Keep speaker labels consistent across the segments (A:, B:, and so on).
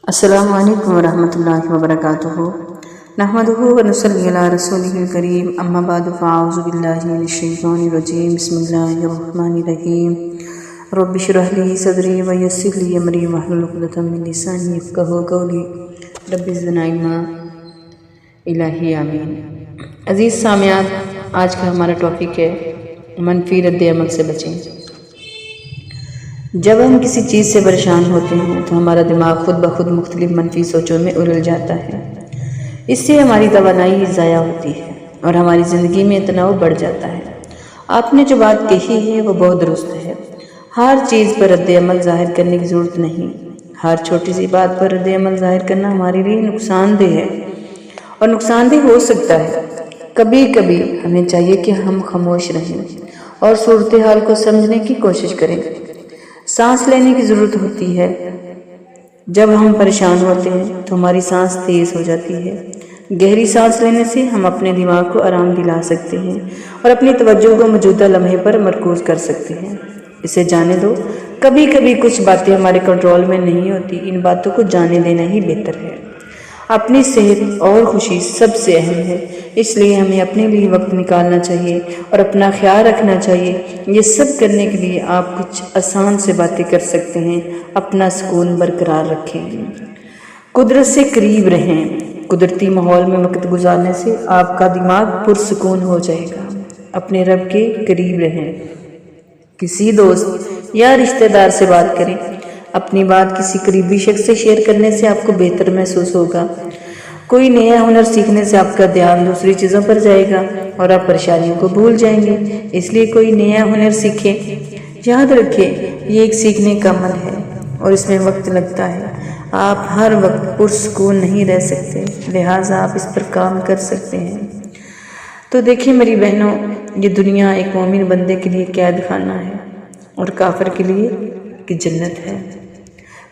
A: السلام علیکم ورحمۃ اللہ وبرکاتہ۔ نحمدہ ونصلی علی رسولہ الکریم، اما بعد فاعوذ باللہ من الشیطان الرجیم، بسم اللہ الرحمن الرحیم۔ رب اشرح لی صدری ویسر لی امری واحلل عقدۃ من لسانی یفقہوا قولی، رب زدنا علما، الہی آمین۔ عزیز سامعات، آج کا ہمارا ٹاپک ہے منفی رد عمل سے بچیں۔ جب ہم کسی چیز سے پریشان ہوتے ہیں تو ہمارا دماغ خود بخود مختلف منفی سوچوں میں الجھ جاتا ہے۔ اس سے ہماری توانائی ضائع ہوتی ہے اور ہماری زندگی میں تناؤ بڑھ جاتا ہے۔ آپ نے جو بات کہی ہے وہ بہت درست ہے۔ ہر چیز پر رد عمل ظاہر کرنے کی ضرورت نہیں۔ ہر چھوٹی سی بات پر رد عمل ظاہر کرنا ہمارے لیے نقصان دہ ہے اور نقصان دہ ہو سکتا ہے۔ کبھی کبھی ہمیں چاہیے کہ ہم خاموش رہیں اور صورتحال کو سمجھنے کی کوشش کریں۔ سانس لینے کی ضرورت ہوتی ہے۔ جب ہم پریشان ہوتے ہیں تو ہماری سانس تیز ہو جاتی ہے۔ گہری سانس لینے سے ہم اپنے دماغ کو آرام دلا سکتے ہیں اور اپنی توجہ کو موجودہ لمحے پر مرکوز کر سکتے ہیں۔ اسے جانے دو۔ کبھی کبھی کچھ باتیں ہمارے کنٹرول میں نہیں ہوتی، ان باتوں کو جانے دینا ہی بہتر ہے۔ اپنی صحت اور خوشی سب سے اہم ہے، اس لیے ہمیں اپنے لیے وقت نکالنا چاہیے اور اپنا خیال رکھنا چاہیے۔ یہ سب کرنے کے لیے آپ کچھ آسان سے باتیں کر سکتے ہیں۔ اپنا سکون برقرار رکھیں، قدرت سے قریب رہیں۔ قدرتی ماحول میں وقت گزارنے سے آپ کا دماغ پرسکون ہو جائے گا۔ اپنے رب کے قریب رہیں۔ کسی دوست یا رشتہ دار سے بات کریں۔ اپنی بات کسی قریبی شخص سے شیئر کرنے سے آپ کو بہتر محسوس ہوگا۔ کوئی نیا ہنر سیکھنے سے آپ کا دھیان دوسری چیزوں پر جائے گا اور آپ پریشانیوں کو بھول جائیں گے۔ اس لیے کوئی نیا ہنر سیکھیں۔ یاد رکھیں، یہ ایک سیکھنے کا عمل ہے اور اس میں وقت لگتا ہے۔ آپ ہر وقت پرسکون نہیں رہ سکتے، لہٰذا آپ اس پر کام کر سکتے ہیں۔ تو دیکھیں میری بہنوں، یہ دنیا ایک مومن بندے کے لیے قید خانہ ہے اور کافر کے لیے کہ جنت ہے۔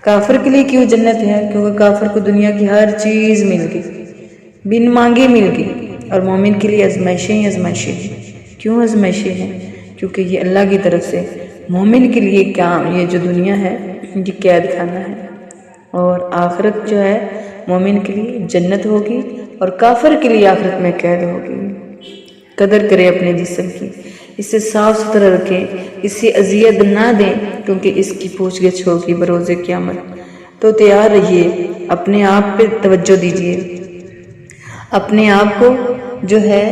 A: کافر کے لیے کیوں جنت ہے؟ کیونکہ کافر کو دنیا کی ہر چیز مل گئی، بن مانگے مل گئی، اور مومن کے لیے آزمائشیں ہی آزمائشیں ہیں۔ کیوں آزمائشیں ہیں؟ کیونکہ یہ اللہ کی طرف سے مومن کے لیے یہ جو دنیا ہے یہ قید خانہ ہے، اور آخرت جو ہے مومن کے لیے جنت ہوگی اور کافر کے لیے آخرت میں قید ہوگی۔ قدر کریں اپنے جسم کی، اسے صاف ستھرا رکھیں، اسے اذیت نہ دیں، کیونکہ اس کی پوچھ گچھ ہوگی بروز قیامت۔ تو تیار رہیے، اپنے آپ پہ توجہ دیجیے، اپنے آپ کو جو ہے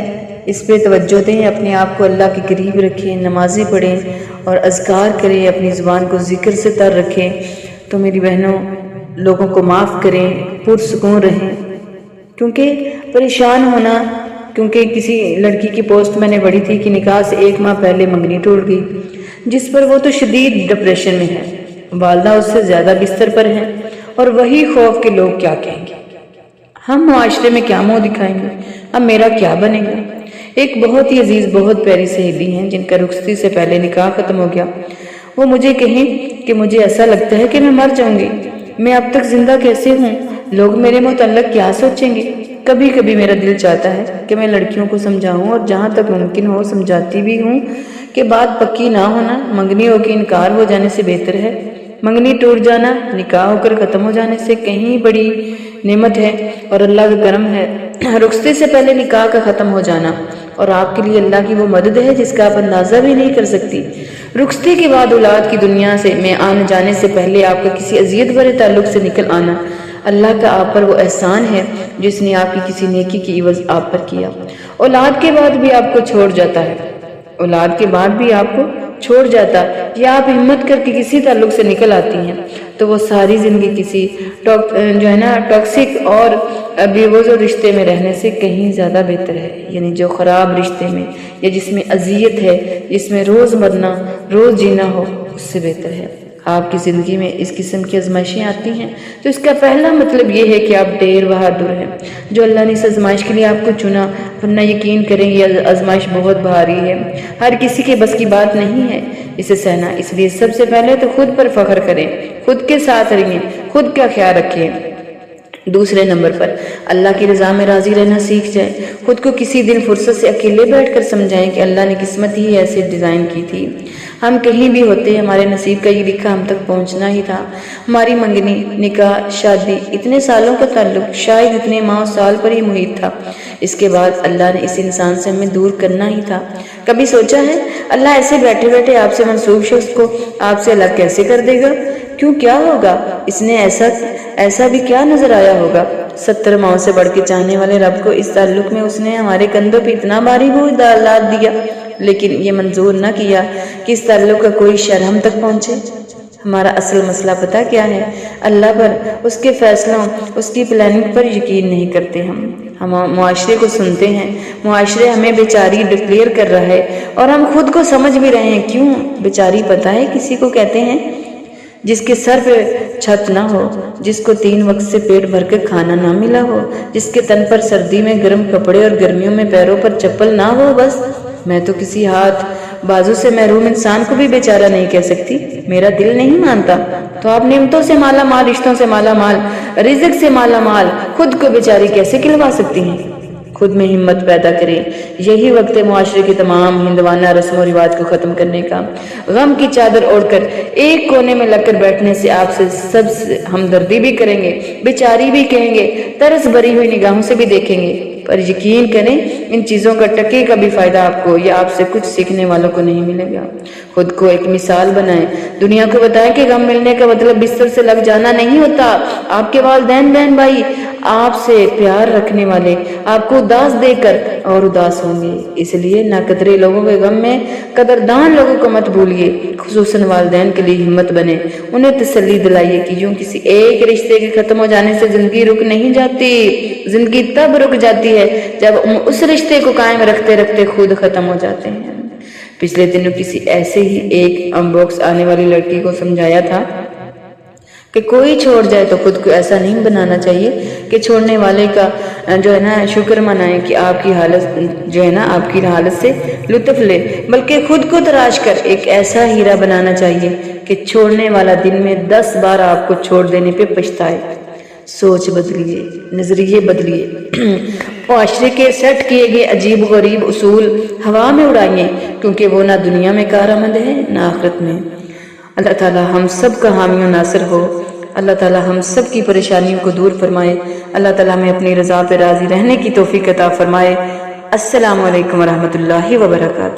A: اس پہ توجہ دیں، اپنے آپ کو اللہ کے قریب رکھیں، نمازیں پڑھیں اور اذکار کریں، اپنی زبان کو ذکر سے تر رکھیں۔ تو میری بہنوں، لوگوں کو معاف کریں، پرسکون رہیں، کیونکہ پریشان ہونا، کیونکہ کسی لڑکی کی پوسٹ میں نے پڑھی تھی کہ نکاح سے 1 ماہ پہلے منگنی ٹوٹ گئی، جس پر وہ تو شدید ڈپریشن میں ہے، والدہ اس سے زیادہ بستر پر ہیں، اور وہی خوف کہ لوگ کیا کہیں گے، ہم معاشرے میں کیا منہ دکھائیں گے، اب میرا کیا بنے گا۔ ایک بہت ہی عزیز، بہت پیاری سہیلی ہیں جن کا رخصتی سے پہلے نکاح ختم ہو گیا۔ وہ مجھے کہیں کہ مجھے ایسا لگتا ہے کہ میں مر جاؤں گی، میں اب تک زندہ کیسے ہوں، لوگ میرے متعلق کیا سوچیں گے۔ کبھی کبھی میرا دل چاہتا ہے کہ میں لڑکیوں کو سمجھاؤں، اور جہاں تک ممکن ہو سمجھاتی بھی ہوں کہ بات پکی نہ ہونا منگنی ہو کے انکار ہو جانے سے بہتر ہے۔ منگنی ٹوٹ جانا نکاح ہو کر ختم ہو جانے سے کہیں بڑی نعمت ہے اور اللہ کا کرم ہے۔ رخصتی سے پہلے نکاح کا ختم ہو جانا اور آپ کے لیے اللہ کی وہ مدد ہے جس کا آپ اندازہ بھی نہیں کر سکتی۔ رخصتی کے بعد اولاد کی دنیا میں آنے جانے سے پہلے آپ کا کسی اذیت بھرے تعلق سے نکل آنا اللہ کا آپ پر وہ احسان ہے جس نے آپ کی کسی نیکی کی عوض آپ پر کیا۔ اولاد کے بعد بھی آپ کو چھوڑ جاتا ہے، اولاد کے بعد بھی آپ کو چھوڑ جاتا یا آپ ہمت کر کے کسی تعلق سے نکل آتی ہیں تو وہ ساری زندگی کسی ٹاکسک اور بیوزو رشتے میں رہنے سے کہیں زیادہ بہتر ہے، یعنی جو خراب رشتے میں یا جس میں اذیت ہے، جس میں روز مرنا روز جینا ہو، اس سے بہتر ہے۔ آپ کی زندگی میں اس قسم کی آزمائشیں آتی ہیں تو اس کا پہلا مطلب یہ ہے کہ آپ ڈیر بہادر ہیں جو اللہ نے اس آزمائش کے لیے آپ کو چنا، ورنہ یقین کریں یہ آزمائش بہت بھاری ہے، ہر کسی کے بس کی بات نہیں ہے اسے سہنا۔ اس لیے سب سے پہلے تو خود پر فخر کریں، خود کے ساتھ رہیں، خود کا خیال رکھیں۔ دوسرے نمبر پر اللہ کی رضا میں راضی رہنا سیکھ جائیں۔ خود کو کسی دن فرصت سے اکیلے بیٹھ کر سمجھائیں کہ اللہ نے قسمت ہی ایسے ڈیزائن کی تھی، ہم کہیں بھی ہوتے ہمارے نصیب کا یہ لکھا ہم تک پہنچنا ہی تھا۔ ہماری منگنی، نکاح، شادی، اتنے سالوں کا تعلق شاید اتنے ماہ و سال پر ہی محیط تھا، اس کے بعد اللہ نے اس انسان سے ہمیں دور کرنا ہی تھا۔ کبھی سوچا ہے اللہ ایسے بیٹھے بیٹھے آپ سے منسوب شخص کو آپ سے الگ کیسے کر دے گا؟ کیوں، کیا ہوگا؟ اس نے ایسا بھی کیا نظر آیا ہوگا؟ 70 ماؤں سے بڑھ کے چاہنے والے رب کو اس تعلق میں اس نے ہمارے کندھوں پہ اتنا بھاری بوجھ لاد دیا، لیکن یہ منظور نہ کیا کہ اس تعلق کا کوئی شر ہم تک پہنچے۔ ہمارا اصل مسئلہ پتہ کیا ہے؟ اللہ پر، اس کے فیصلوں، اس کی پلاننگ پر یقین نہیں کرتے۔ ہم معاشرے کو سنتے ہیں، معاشرے ہمیں بیچاری ڈکلیئر کر رہا ہے اور ہم خود کو سمجھ بھی رہے ہیں۔ کیوں بیچاری پتہ ہے کسی کو کہتے ہیں؟ جس کے سر پہ چھت نہ ہو، جس کو 3 وقت سے پیٹ بھر کے کھانا نہ ملا ہو، جس کے تن پر سردی میں گرم کپڑے اور گرمیوں میں پیروں پر چپل نہ ہو۔ بس میں تو کسی ہاتھ بازو سے محروم انسان کو بھی بیچارہ نہیں کہہ سکتی، میرا دل نہیں مانتا۔ تو آپ نعمتوں سے مالا مال، رشتوں سے مالا مال، رزق سے مالا مال، خود کو بیچاری کیسے کھلوا سکتی ہیں؟ خود میں ہمت پیدا کریں۔ یہی وقت ہے معاشرے کے تمام ہندوانہ رسم و رواج کو ختم کرنے کا۔ غم کی چادر اوڑھ کر ایک کونے میں لگ کر بیٹھنے سے آپ سے سب سے ہمدردی بھی کریں گے، بیچاری بھی کہیں گے، ترس بھری ہوئی نگاہوں سے بھی دیکھیں گے، پر یقین کریں ان چیزوں کا ٹکے کا بھی فائدہ آپ کو یا آپ سے کچھ سیکھنے والوں کو نہیں ملے گا۔ خود کو ایک مثال بنائیں، دنیا کو بتائیں کہ غم ملنے کا مطلب بستر سے لگ جانا نہیں ہوتا۔ آپ کے والدین، بہن بھائی، آپ سے پیار رکھنے والے آپ کو اداس دیکھ کر اور اداس ہوں گے، اس لیے نہ قدرے لوگوں کے غم میں قدردان لوگوں کو مت بھولیے۔ خصوصاً والدین کے لیے ہمت بنے، انہیں تسلی دلائیے کہ یوں کسی ایک رشتے کے ختم ہو جانے سے زندگی رک نہیں جاتی، زندگی تب رک جاتی ہے جب اس رشتے کو قائم رکھتے رکھتے خود ختم ہو جاتے ہیں۔ پچھلے دنوں کسی ایسے ہی ایک انباکس آنے والی لڑکی کو سمجھایا تھا کہ کوئی چھوڑ جائے تو خود کو ایسا نہیں بنانا چاہیے کہ چھوڑنے والے کا شکر منائیں کہ آپ کی حالت سے لطف لے، بلکہ خود کو تراش کر ایک ایسا ہیرا بنانا چاہیے کہ چھوڑنے والا دن میں 10 بار آپ کو چھوڑ دینے پہ پچھتائے۔ سوچ بدلیے، نظریے بدلیے، معاشرے کے سیٹ کیے گئے عجیب غریب اصول ہوا میں اڑائیے، کیونکہ وہ نہ دنیا میں کارآمد ہے نہ آخرت میں۔ اللہ تعالی ہم سب کا حامی و ناصر ہو، اللہ تعالی ہم سب کی پریشانیوں کو دور فرمائے، اللہ تعالی ہمیں اپنی رضا پہ راضی رہنے کی توفیق عطا فرمائے۔ السلام علیکم ورحمۃ اللہ وبرکاتہ۔